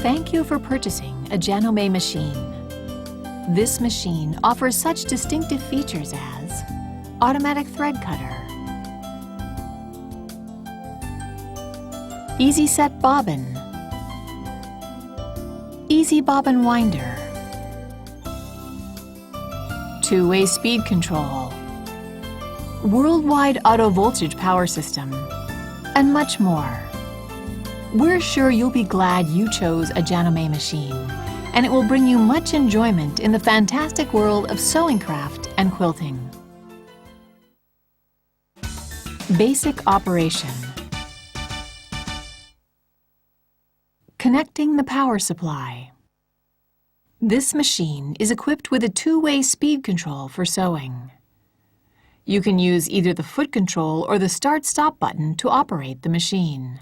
Thank you for purchasing a Janome machine. This machine offers such distinctive features as automatic thread cutter, easy set bobbin, easy bobbin winder, two-way speed control, worldwide auto voltage power system, and much more. We're sure you'll be glad you chose a Janome machine, and it will bring you much enjoyment in the fantastic world of sewing craft and quilting. Basic operation. Connecting the power supply. This machine is equipped with a two-way speed control for sewing. You can use either the foot control or the start-stop button to operate the machine.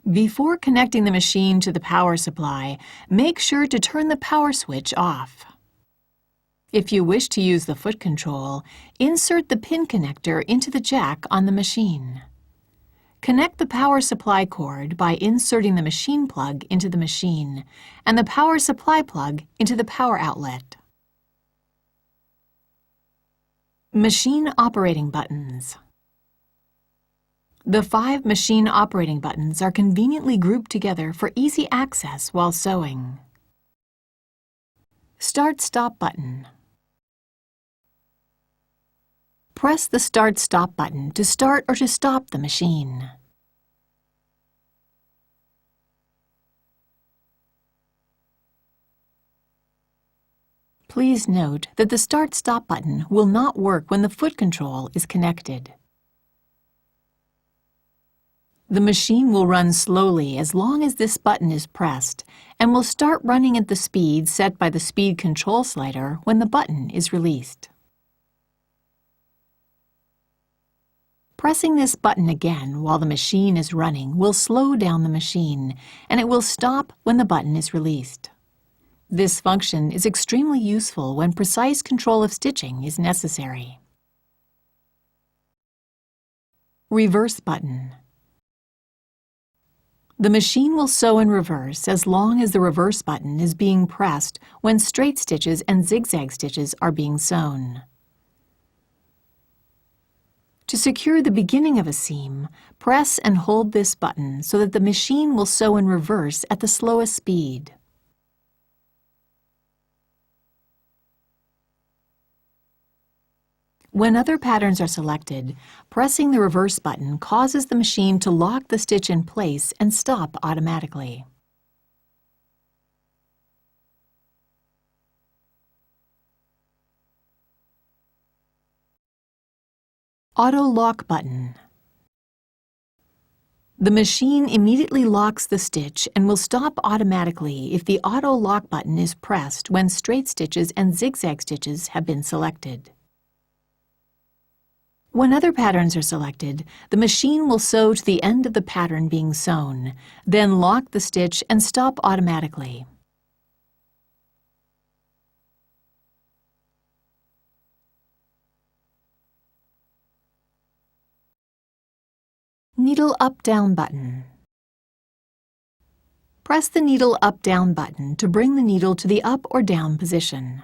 Before connecting the machine to the power supply, make sure to turn the power switch off. If you wish to use the foot control, insert the pin connector into the jack on the machine. Connect the power supply cord by inserting the machine plug into the machine and the power supply plug into the power outlet. Machine operating buttons. The 5 machine operating buttons are conveniently grouped together for easy access while sewing. Start-Stop button. Press the Start-Stop button to start or to stop the machine. Please note that the Start-Stop button will not work when the foot control is connected. The machine will run slowly as long as this button is pressed and will start running at the speed set by the speed control slider when the button is released. Pressing this button again while the machine is running will slow down the machine, and it will stop when the button is released. This function is extremely useful when precise control of stitching is necessary. Reverse button. The machine will sew in reverse as long as the reverse button is being pressed when straight stitches and zigzag stitches are being sewn. To secure the beginning of a seam, press and hold this button so that the machine will sew in reverse at the slowest speed. When other patterns are selected, pressing the reverse button causes the machine to lock the stitch in place and stop automatically. Auto Lock button. The machine immediately locks the stitch and will stop automatically if the Auto Lock button is pressed when straight stitches and zigzag stitches have been selected. When other patterns are selected, the machine will sew to the end of the pattern being sewn, then lock the stitch and stop automatically. Needle Up-Down button. Press the Needle Up-Down button to bring the needle to the up or down position.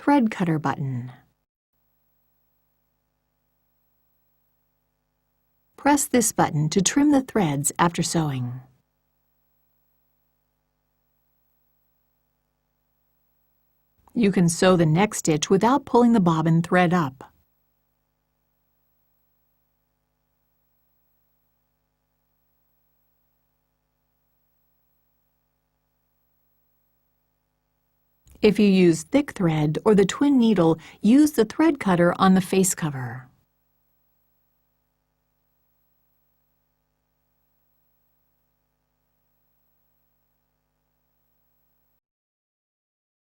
Thread Cutter button. Press this button to trim the threads after sewing. You can sew the next stitch without pulling the bobbin thread up. If you use thick thread or the twin needle, use the thread cutter on the face cover.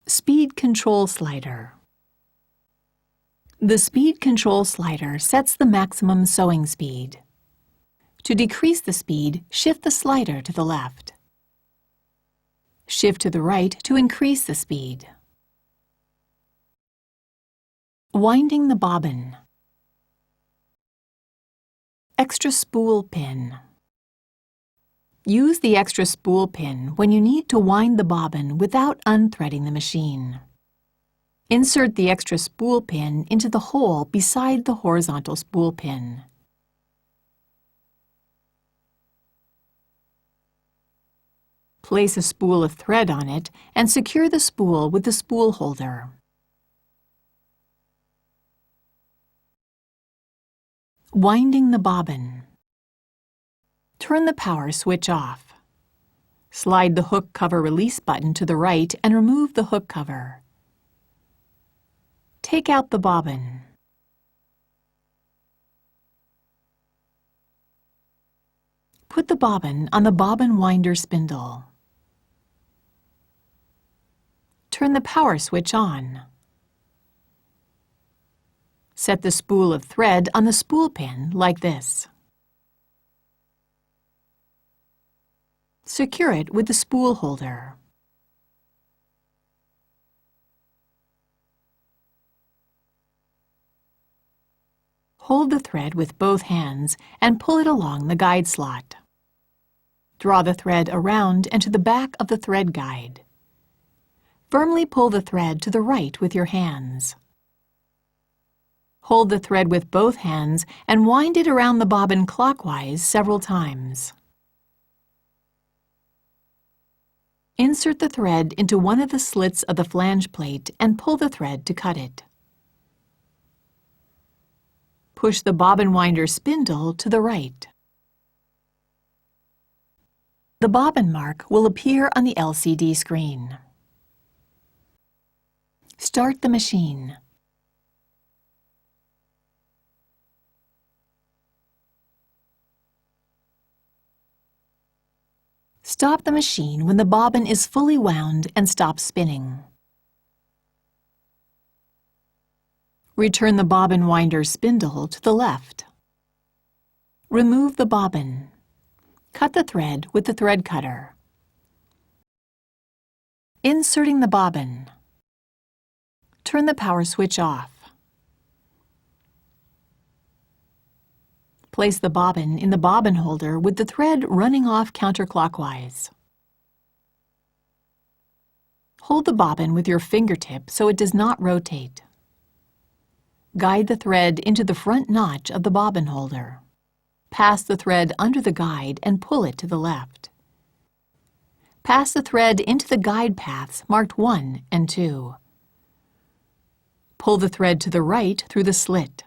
Speed Control Slider. The Speed Control Slider sets the maximum sewing speed. To decrease the speed, shift the slider to the left. Shift to the right to increase the speed. Winding the bobbin. Extra spool pin. Use the extra spool pin when you need to wind the bobbin without unthreading the machine. Insert the extra spool pin into the hole beside the horizontal spool pin. Place a spool of thread on it and secure the spool with the spool holder. Winding the bobbin. Turn the power switch off. Slide the hook cover release button to the right and remove the hook cover. Take out the bobbin. Put the bobbin on the bobbin winder spindle. Turn the power switch on. Set the spool of thread on the spool pin like this. Secure it with the spool holder. Hold the thread with both hands and pull it along the guide slot. Draw the thread around and to the back of the thread guide. Firmly pull the thread to the right with your hands. Hold the thread with both hands and wind it around the bobbin clockwise several times. Insert the thread into one of the slits of the flange plate and pull the thread to cut it. Push the bobbin winder spindle to the right. The bobbin mark will appear on the LCD screen. Start the machine. Stop the machine when the bobbin is fully wound and stops spinning. Return the bobbin winder spindle to the left. Remove the bobbin. Cut the thread with the thread cutter. Inserting the bobbin. Turn the power switch off. Place the bobbin in the bobbin holder with the thread running off counterclockwise. Hold the bobbin with your fingertip so it does not rotate. Guide the thread into the front notch of the bobbin holder. Pass the thread under the guide and pull it to the left. Pass the thread into the guide paths marked 1 and 2. Pull the thread to the right through the slit.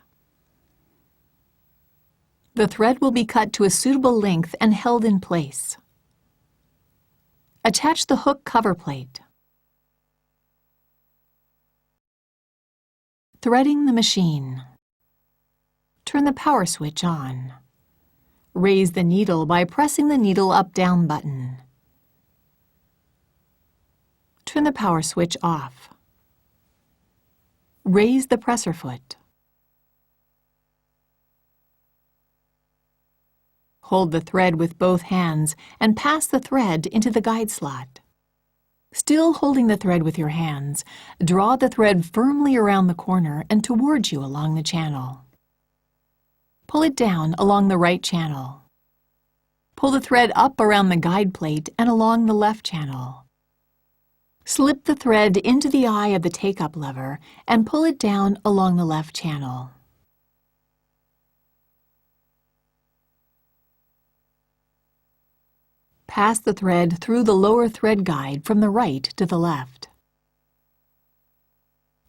The thread will be cut to a suitable length and held in place. Attach the hook cover plate. Threading the machine. Turn the power switch on. Raise the needle by pressing the needle up-down button. Turn the power switch off. Raise the presser foot. Hold the thread with both hands and pass the thread into the guide slot. Still holding the thread with your hands, draw the thread firmly around the corner and towards you along the channel. Pull it down along the right channel. Pull the thread up around the guide plate and along the left channel. Slip the thread into the eye of the take-up lever and pull it down along the left channel. Pass the thread through the lower thread guide from the right to the left.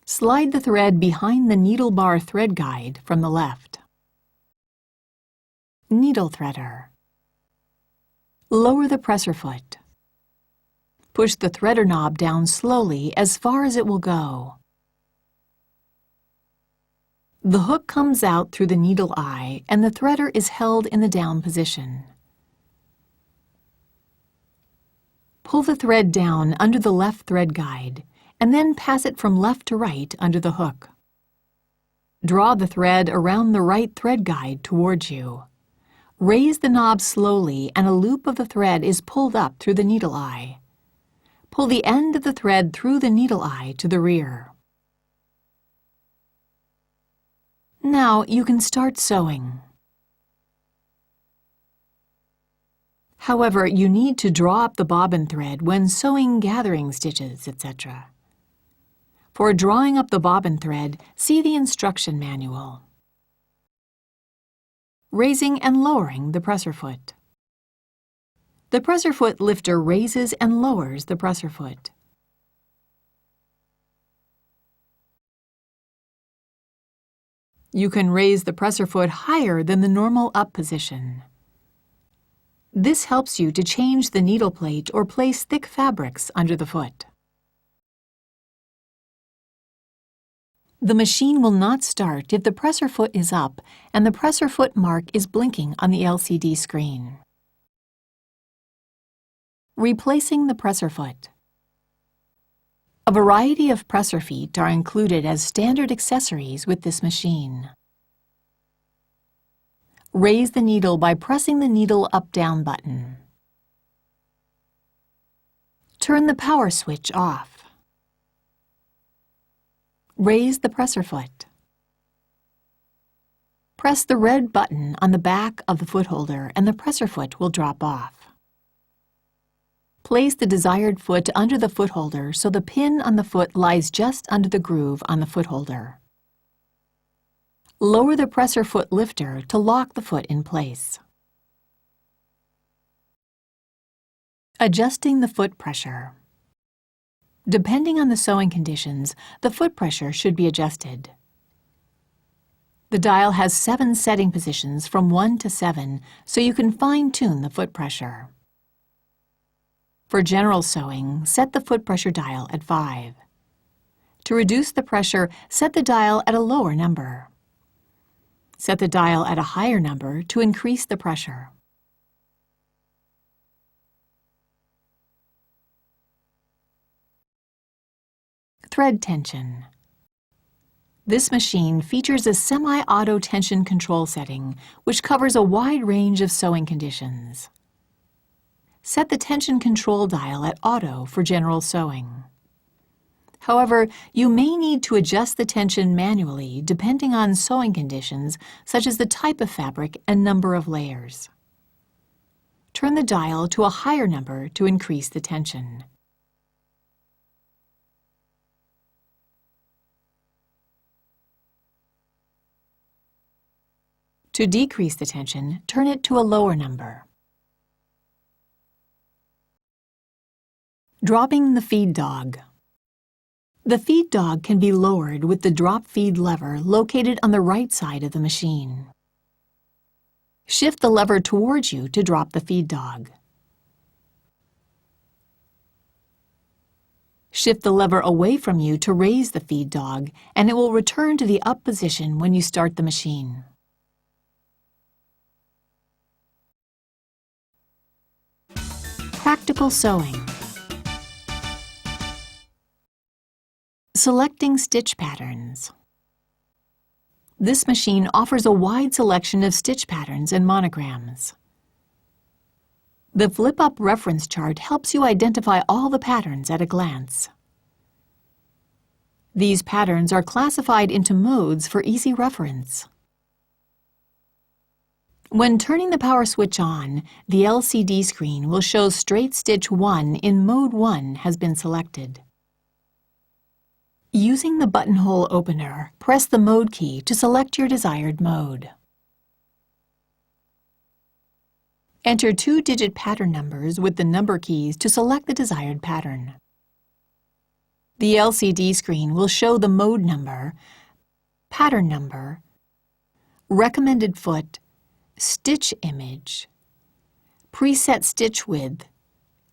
Slide the thread behind the needle bar thread guide from the left. Needle threader. Lower the presser foot. Push the threader knob down slowly as far as it will go. The hook comes out through the needle eye and the threader is held in the down position. Pull the thread down under the left thread guide and then pass it from left to right under the hook. Draw the thread around the right thread guide towards you. Raise the knob slowly and a loop of the thread is pulled up through the needle eye. Pull the end of the thread through the needle eye to the rear. Now you can start sewing. However, you need to draw up the bobbin thread when sewing gathering stitches, etc. For drawing up the bobbin thread, see the instruction manual. Raising and lowering the presser foot. The presser foot lifter raises and lowers the presser foot. You can raise the presser foot higher than the normal up position. This helps you to change the needle plate or place thick fabrics under the foot. The machine will not start if the presser foot is up and the presser foot mark is blinking on the LCD screen. Replacing the presser foot. A variety of presser feet are included as standard accessories with this machine. Raise the needle by pressing the needle up-down button. Turn the power switch off. Raise the presser foot. Press the red button on the back of the foot holder and the presser foot will drop off. Place the desired foot under the foot holder so the pin on the foot lies just under the groove on the foot holder. Lower the presser foot lifter to lock the foot in place. Adjusting the foot pressure. Depending on the sewing conditions, the foot pressure should be adjusted. The dial has 7 setting positions from 1 to 7, so you can fine-tune the foot pressure. For general sewing, set the foot pressure dial at 5. To reduce the pressure, set the dial at a lower number. Set the dial at a higher number to increase the pressure. Thread tension. This machine features a semi-auto tension control setting, which covers a wide range of sewing conditions. Set the tension control dial at auto for general sewing. However, you may need to adjust the tension manually depending on sewing conditions such as the type of fabric and number of layers. Turn the dial to a higher number to increase the tension. To decrease the tension, turn it to a lower number. Dropping the feed dog. The feed dog can be lowered with the drop feed lever located on the right side of the machine. Shift the lever towards you to drop the feed dog. Shift the lever away from you to raise the feed dog, and it will return to the up position when you start the machine. Practical sewing. Selecting stitch patterns. This machine offers a wide selection of stitch patterns and monograms. The flip-up reference chart helps you identify all the patterns at a glance. These patterns are classified into modes for easy reference. When turning the power switch on, the LCD screen will show straight stitch 1 in mode 1 has been selected. Using the buttonhole opener, press the mode key to select your desired mode. Enter 2-digit pattern numbers with the number keys to select the desired pattern. The LCD screen will show the mode number, pattern number, recommended foot, stitch image, preset stitch width,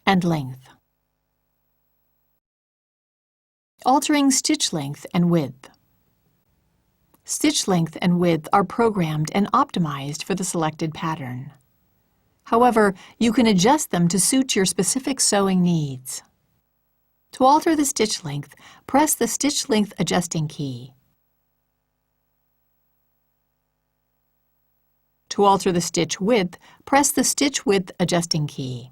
and length. Altering stitch length and width. Stitch length and width are programmed and optimized for the selected pattern. However, you can adjust them to suit your specific sewing needs. To alter the stitch length, press the stitch length adjusting key. To alter the stitch width, press the stitch width adjusting key.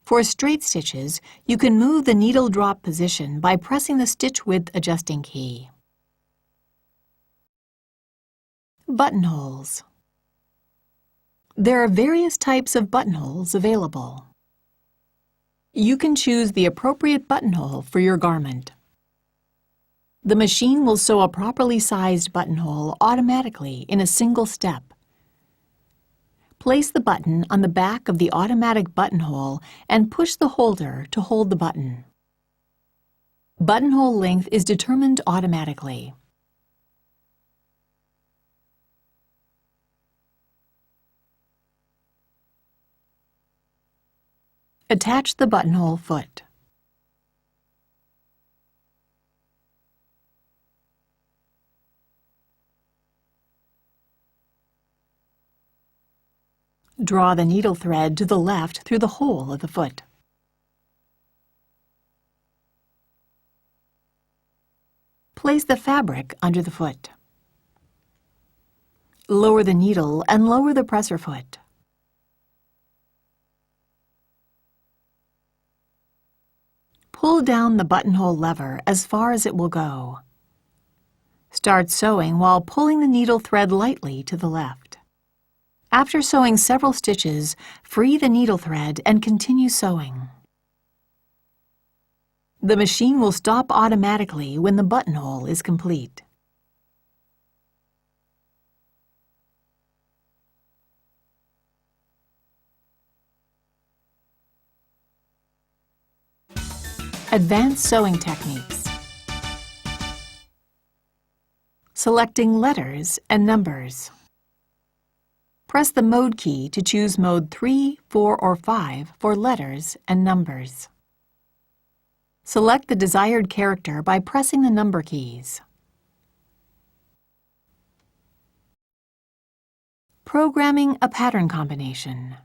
For straight stitches, you can move the needle drop position by pressing the stitch width adjusting key. Buttonholes. There are various types of buttonholes available. You can choose the appropriate buttonhole for your garment. The machine will sew a properly sized buttonhole automatically in a single step. Place the button on the back of the automatic buttonhole and push the holder to hold the button. Buttonhole length is determined automatically. Attach the buttonhole foot. Draw the needle thread to the left through the hole of the foot. Place the fabric under the foot. Lower the needle and lower the presser foot. Pull down the buttonhole lever as far as it will go. Start sewing while pulling the needle thread lightly to the left. After sewing several stitches, free the needle thread and continue sewing. The machine will stop automatically when the buttonhole is complete. Advanced sewing techniques. Selecting letters and numbers. Press the Mode key to choose Mode 3, 4, or 5 for letters and numbers. Select the desired character by pressing the number keys. Programming a pattern combination.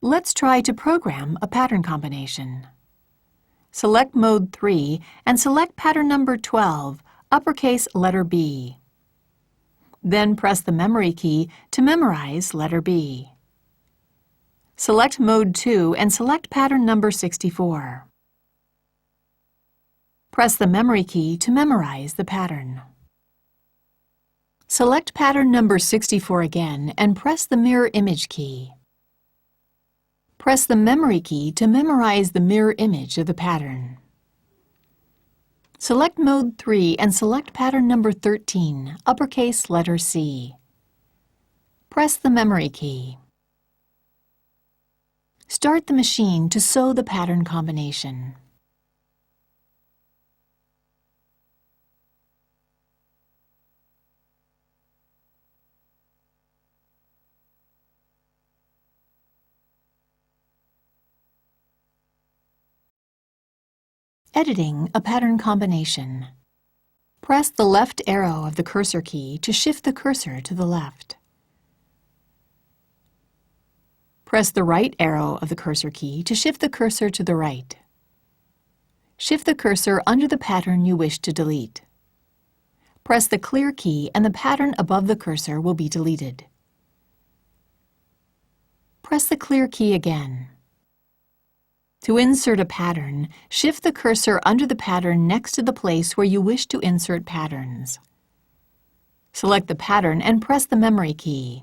Let's try to program a pattern combination. Select Mode 3 and select pattern number 12, uppercase letter B. Then press the memory key to memorize letter B. Select Mode 2 and select pattern number 64. Press the memory key to memorize the pattern. Select pattern number 64 again and press the mirror image key. Press the memory key to memorize the mirror image of the pattern. Select Mode 3 and select pattern number 13, uppercase letter C. Press the memory key. Start the machine to sew the pattern combination. Editing a pattern combination. Press the left arrow of the cursor key to shift the cursor to the left. Press the right arrow of the cursor key to shift the cursor to the right. Shift the cursor under the pattern you wish to delete. Press the clear key and the pattern above the cursor will be deleted. Press the clear key again. To insert a pattern, shift the cursor under the pattern next to the place where you wish to insert patterns. Select the pattern and press the memory key.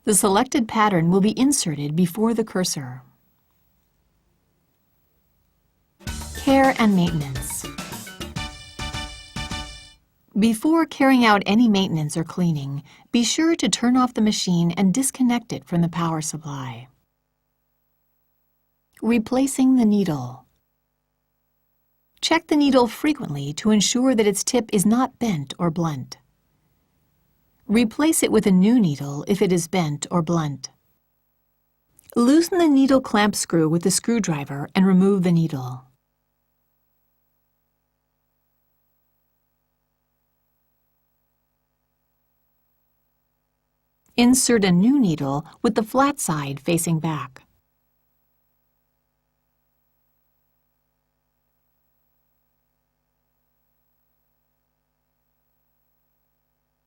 The selected pattern will be inserted before the cursor. Care and maintenance. Before carrying out any maintenance or cleaning, be sure to turn off the machine and disconnect it from the power supply. Replacing the needle. Check the needle frequently to ensure that its tip is not bent or blunt. Replace it with a new needle if it is bent or blunt. Loosen the needle clamp screw with the screwdriver and remove the needle. Insert a new needle with the flat side facing back.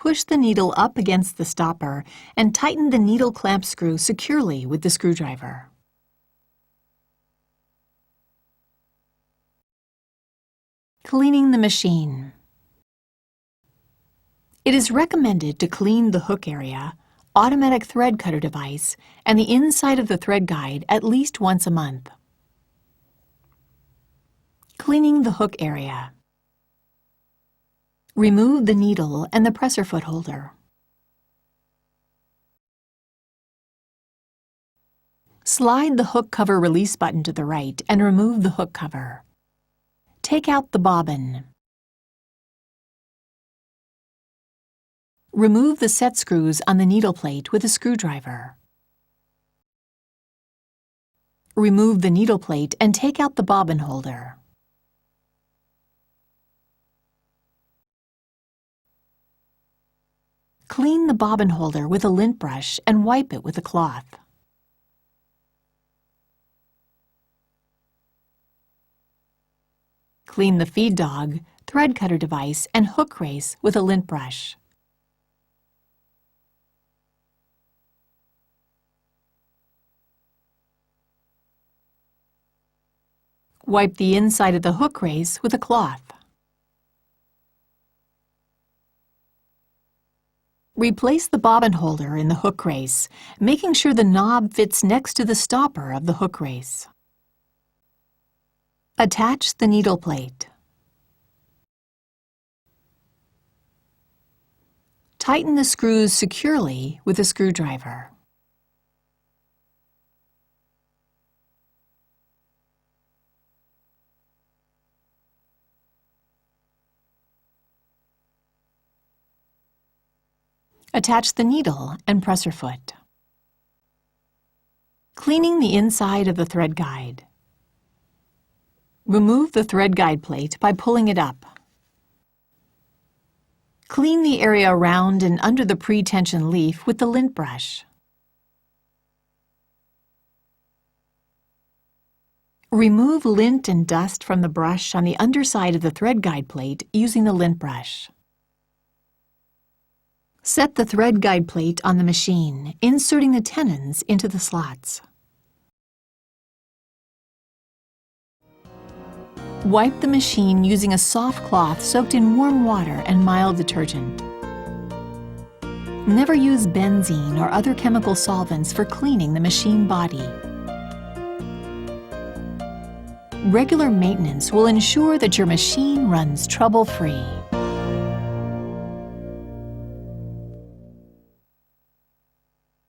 Push the needle up against the stopper and tighten the needle clamp screw securely with the screwdriver. Cleaning the machine. It is recommended to clean the hook area, automatic thread cutter device, and the inside of the thread guide at least once a month. Cleaning the hook area. Remove the needle and the presser foot holder. Slide the hook cover release button to the right and remove the hook cover. Take out the bobbin. Remove the set screws on the needle plate with a screwdriver. Remove the needle plate and take out the bobbin holder. Clean the bobbin holder with a lint brush and wipe it with a cloth. Clean the feed dog, thread cutter device, and hook race with a lint brush. Wipe the inside of the hook race with a cloth. Replace the bobbin holder in the hook race, making sure the knob fits next to the stopper of the hook race. Attach the needle plate. Tighten the screws securely with a screwdriver. Attach the needle and presser foot. Cleaning the inside of the thread guide. Remove the thread guide plate by pulling it up. Clean the area around and under the pre-tension leaf with the lint brush. Remove lint and dust from the brush on the underside of the thread guide plate using the lint brush. Set the thread guide plate on the machine, inserting the tenons into the slots. Wipe the machine using a soft cloth soaked in warm water and mild detergent. Never use benzene or other chemical solvents for cleaning the machine body. Regular maintenance will ensure that your machine runs trouble-free.